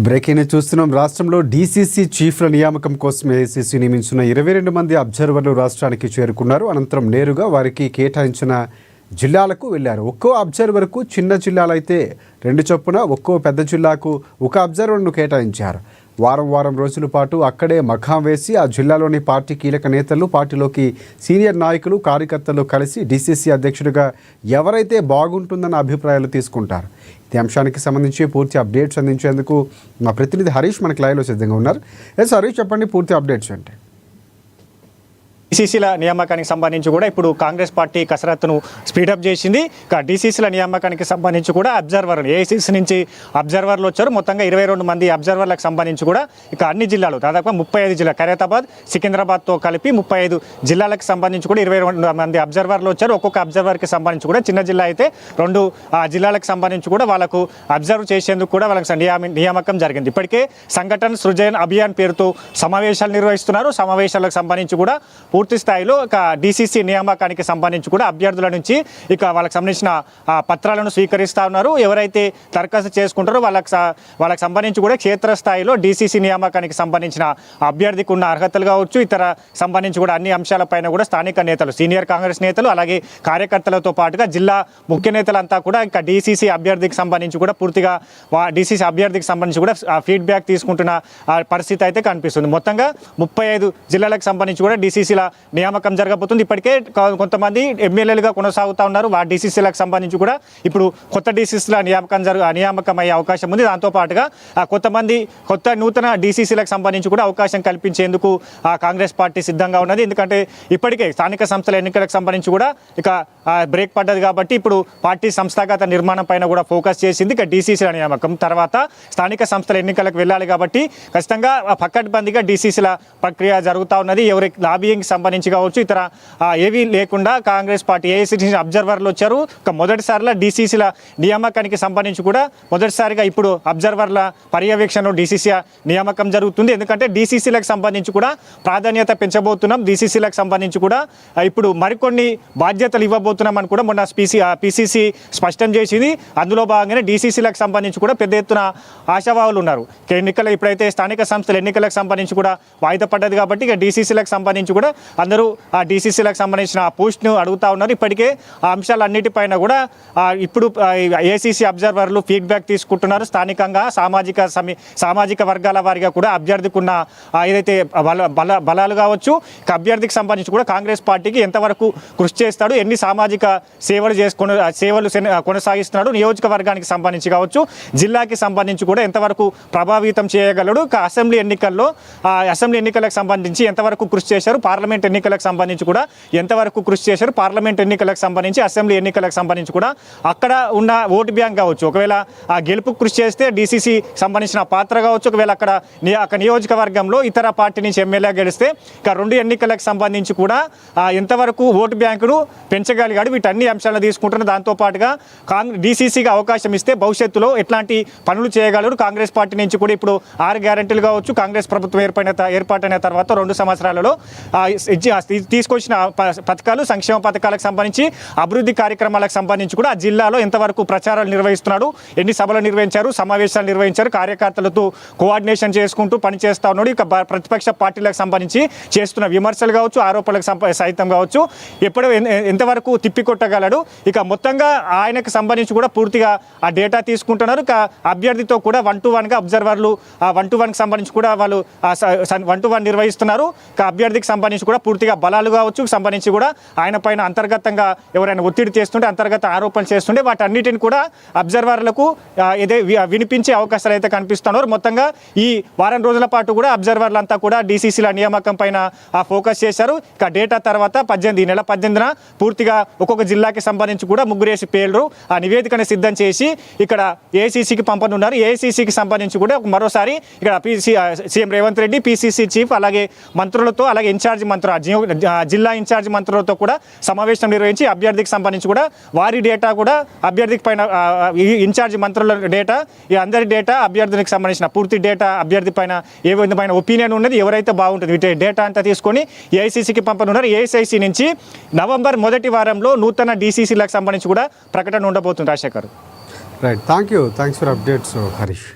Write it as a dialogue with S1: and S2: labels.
S1: Breaking చూస్తున్నాం. రాష్ట్రంలో DCC చీఫ్ల నియామకం కోసం ఏఐసీసీ నియమించిన 22 మంది అబ్జర్వర్లు రాష్ట్రానికి చేరుకున్నారు. అనంతరం నేరుగా వారికి కేటాయించిన జిల్లాలకు వెళ్లారు. ఒక్కో అబ్జర్వర్కు చిన్న జిల్లాలైతే 2 చొప్పున, ఒక్కో పెద్ద జిల్లాకు 1 అబ్జర్వర్ను కేటాయించారు. వారం రోజుల పాటు అక్కడే మఖాం వేసి ఆ జిల్లాలోని పార్టీ కీలక నేతలు, పార్టీలోకి సీనియర్ నాయకులు, కార్యకర్తలు కలిసి డీసీసీ అధ్యక్షుడిగా ఎవరైతే బాగుంటుందన్న అభిప్రాయాలు తీసుకుంటారు. ఈ అంశానికి సంబంధించి పూర్తి అప్డేట్స్ అందించేందుకు మా ప్రతినిధి హరీష్ మనకి లైవ్లో సిద్ధంగా ఉన్నారు. హరీష్, చెప్పండి పూర్తి అప్డేట్స్ అంటే.
S2: డీసీసీల నియామకానికి సంబంధించి కూడా ఇప్పుడు కాంగ్రెస్ పార్టీ కసరత్తును స్పీడప్ చేసింది. ఇక డీసీసీల నియామకానికి సంబంధించి కూడా అబ్జర్వర్లు, ఏఐసీసీ నుంచి అబ్జర్వర్లు వచ్చారు. మొత్తంగా 22 మంది అబ్జర్వర్లకు సంబంధించి కూడా ఇక అన్ని జిల్లాలు, దాదాపు 35 జిల్లాలు, ఖైరతాబాద్, సికింద్రాబాద్తో కలిపి 35 జిల్లాలకు సంబంధించి కూడా 22 మంది అబ్జర్వర్లు వచ్చారు. ఒక్కొక్క అబ్జర్వర్కి సంబంధించి కూడా చిన్న జిల్లా అయితే 2 జిల్లాలకు సంబంధించి కూడా వాళ్ళకు అబ్జర్వ్ చేసేందుకు కూడా వాళ్ళకి నియామకం జరిగింది. ఇప్పటికే సంఘటన సృజన్ అభియాన్ పేరుతో సమావేశాలు నిర్వహిస్తున్నారు. సమావేశాలకు సంబంధించి కూడా పూర్తి స్థాయిలో ఇక డీసీసీ నియామకానికి సంబంధించి కూడా అభ్యర్థుల నుంచి ఇక వాళ్ళకి సంబంధించిన పత్రాలను స్వీకరిస్తూ ఉన్నారు. ఎవరైతే దరఖాస్తు చేసుకుంటారో వాళ్ళకి సంబంధించి కూడా క్షేత్రస్థాయిలో డీసీసీ నియామకానికి సంబంధించిన అభ్యర్థికి ఉన్న అర్హతలు కావచ్చు, ఇతర సంబంధించి కూడా అన్ని అంశాలపైన కూడా స్థానిక నేతలు, సీనియర్ కాంగ్రెస్ నేతలు, అలాగే కార్యకర్తలతో పాటుగా జిల్లా ముఖ్య నేతలంతా కూడా ఇక డీసీసీ అభ్యర్థికి సంబంధించి కూడా పూర్తిగా డీసీసీ అభ్యర్థికి సంబంధించి కూడా ఫీడ్బ్యాక్ తీసుకుంటున్న పరిస్థితి అయితే కనిపిస్తుంది. మొత్తంగా 35 జిల్లాలకు సంబంధించి కూడా డీసీసీల నియామకం జరగబోతుంది. ఇప్పటికే కొంతమంది ఎమ్మెల్యేలుగా కొనసాగుతూ ఉన్నారు. ఆ డీసీసీలకు సంబంధించి కూడా ఇప్పుడు కొత్త డీసీసీల నియామకం అయ్యే అవకాశం ఉంది. దాంతోపాటుగా కొత్త నూతన డీసీసీలకు సంబంధించి కూడా అవకాశం కల్పించేందుకు కాంగ్రెస్ పార్టీ సిద్ధంగా ఉన్నది. ఎందుకంటే ఇప్పటికే స్థానిక సంస్థల ఎన్నికలకు సంబంధించి కూడా ఇక బ్రేక్ పడ్డది కాబట్టి ఇప్పుడు పార్టీ సంస్థాగత నిర్మాణం పైన కూడా ఫోకస్ చేసింది. ఇక డీసీసీల నియామకం తర్వాత స్థానిక సంస్థల ఎన్నికలకు వెళ్ళాలి కాబట్టి ఖచ్చితంగా పకడ్బందీగా డీసీసీల ప్రక్రియ జరుగుతూ ఉన్నది. ఎవరి లాబియింగ్ సంబంధించి కావచ్చు, ఇతర ఏవీ లేకుండా కాంగ్రెస్ పార్టీ ఏఐసీసీ అబ్జర్వర్లు వచ్చారు. మొదటిసారిగా డీసీసీల నియామకానికి సంబంధించి కూడా మొదటిసారిగా ఇప్పుడు అబ్జర్వర్ల పర్యవేక్షణ డీసీసీ నియామకం జరుగుతుంది. ఎందుకంటే డీసీసీలకు సంబంధించి కూడా ప్రాధాన్యత పెంచబోతున్నాం. డీసీసీలకు సంబంధించి కూడా ఇప్పుడు మరికొన్ని బాధ్యతలు ఇవ్వబోతున్నాం అని కూడా మొన్న పీసీసీ స్పష్టం చేసింది. అందులో భాగంగానే డీసీసీలకు సంబంధించి కూడా పెద్ద ఎత్తున ఆశావాహులు ఉన్నారు. ఇప్పుడైతే స్థానిక సంస్థల ఎన్నికలకు సంబంధించి కూడా వాయిదా పడ్డది కాబట్టి ఇక డీసీసీలకు సంబంధించి కూడా అందరూ ఆ డీసీసీలకు సంబంధించిన పోస్ట్ను అడుగుతూ ఉన్నారు. ఇప్పటికే ఆ అంశాలన్నిటిపైన కూడా ఇప్పుడు ఏసీసీ అబ్జర్వర్లు ఫీడ్బ్యాక్ తీసుకుంటున్నారు. స్థానికంగా సామాజిక వర్గాల వారిగా కూడా అభ్యర్థికి ఉన్న ఏదైతే బలాలు కావచ్చు, అభ్యర్థికి సంబంధించి కూడా కాంగ్రెస్ పార్టీకి ఎంతవరకు కృషి చేస్తాడు, ఎన్ని సామాజిక సేవలు కొనసాగిస్తున్నాడు, నియోజకవర్గానికి సంబంధించి కావచ్చు, జిల్లాకి సంబంధించి కూడా ఎంతవరకు ప్రభావితం చేయగలడు, అసెంబ్లీ ఎన్నికలకు సంబంధించి ఎంతవరకు కృషి చేశారు, పార్లమెంట్ ఎన్నికలకు సంబంధించి కూడా ఎంతవరకు కృషి చేశారు, పార్లమెంట్ ఎన్నికలకు సంబంధించి, అసెంబ్లీ ఎన్నికలకు సంబంధించి కూడా అక్కడ ఉన్న ఓటు బ్యాంక్ కావచ్చు, ఒకవేళ ఆ గెలుపుకు కృషి చేస్తే డీసీసీ సంబంధించిన పాత్ర కావచ్చు, ఒకవేళ అక్కడ నియోజకవర్గంలో ఇతర పార్టీ నుంచి ఎమ్మెల్యే గెలిస్తే ఇక 2 ఎన్నికలకు సంబంధించి కూడా ఎంతవరకు ఓటు బ్యాంకును పెంచగలిగాడు, వీటన్ని అంశాలను తీసుకుంటున్న. దాంతోపాటుగా డీసీసీగా అవకాశం ఇస్తే భవిష్యత్తులో ఎట్లాంటి పనులు చేయగలడు, కాంగ్రెస్ పార్టీ నుంచి కూడా ఇప్పుడు 6 గ్యారెంటీలు కావచ్చు, కాంగ్రెస్ ప్రభుత్వం ఏర్పాటైన తర్వాత 2 సంవత్సరాలలో తీసుకొచ్చిన పథకాలు, సంక్షేమ పథకాలకు సంబంధించి, అభివృద్ధి కార్యక్రమాలకు సంబంధించి కూడా ఆ జిల్లాలో ఎంతవరకు ప్రచారాలు నిర్వహిస్తున్నాడు, ఎన్ని సభలు నిర్వహించారు, సమావేశాలు నిర్వహించారు, కార్యకర్తలు కోఆర్డినేషన్ చేసుకుంటూ పనిచేస్తూ ఉన్నాడు. ఇక ప్రతిపక్ష పార్టీలకు సంబంధించి చేస్తున్న విమర్శలు కావచ్చు, ఆరోపణలకు సైతం కావచ్చు ఎప్పుడు ఎంతవరకు తిప్పికొట్టగలడు. ఇక మొత్తంగా ఆయనకు సంబంధించి కూడా పూర్తిగా ఆ డేటా తీసుకుంటున్నారు. ఇక అభ్యర్థితో కూడా 1-to-1గా అబ్జర్వర్లు 1-to-1కి సంబంధించి కూడా వాళ్ళు 1-to-1 నిర్వహిస్తున్నారు. ఇక అభ్యర్థికి సంబంధించి కూడా పూర్తిగా బలాలు కావచ్చు సంబంధించి కూడా ఆయన పైన అంతర్గతంగా ఎవరైనా ఒత్తిడి చేస్తుంటే, అంతర్గత ఆరోపణలు చేస్తుంటే వాటన్నిటిని కూడా అబ్జర్వర్లకు వినిపించే అవకాశాలు అయితే కనిపిస్తున్నారు. మొత్తంగా ఈ వారం రోజుల పాటు కూడా అబ్జర్వర్లంతా కూడా డీసీసీల నియామకం పైన ఫోకస్ చేశారు. ఇక డేటా తర్వాత ఈ నెల 18న పూర్తిగా ఒక్కొక్క జిల్లాకి సంబంధించి కూడా 3 పేర్లు ఆ నివేదికను సిద్ధం చేసి ఇక్కడ ఏఐసీసీకి పంపనున్నారు. ఏఐసీసీకి సంబంధించి కూడా మరోసారి ఇక్కడ CM Revanth Reddy, PCC chief, అలాగే మంత్రులతో, అలాగే జిల్లా ఇన్ఛార్జ్ మంత్రులతో కూడా సమావేశం నిర్వహించి అభ్యర్థికి సంబంధించి కూడా వారి డేటా కూడా అభ్యర్థికి పైన ఇన్ఛార్జ్ మంత్రుల డేటా, ఈ అందరి డేటా, అభ్యర్థికి సంబంధించిన పూర్తి డేటా, అభ్యర్థి పైన ఏ విధమైన ఒపీనియన్ ఉన్నది, ఎవరైతే బాగుంటుంది వీటి డేటా అంతా తీసుకొని ఏఐసీసీకి పంపనున్నారు. ఏఐసీసీ నుంచి నవంబర్ మొదటి వారంలో నూతన డీసీసీలకు సంబంధించి కూడా ప్రకటన ఉండబోతుంది. Rajasekhar,
S1: right, thanks for updates Harish.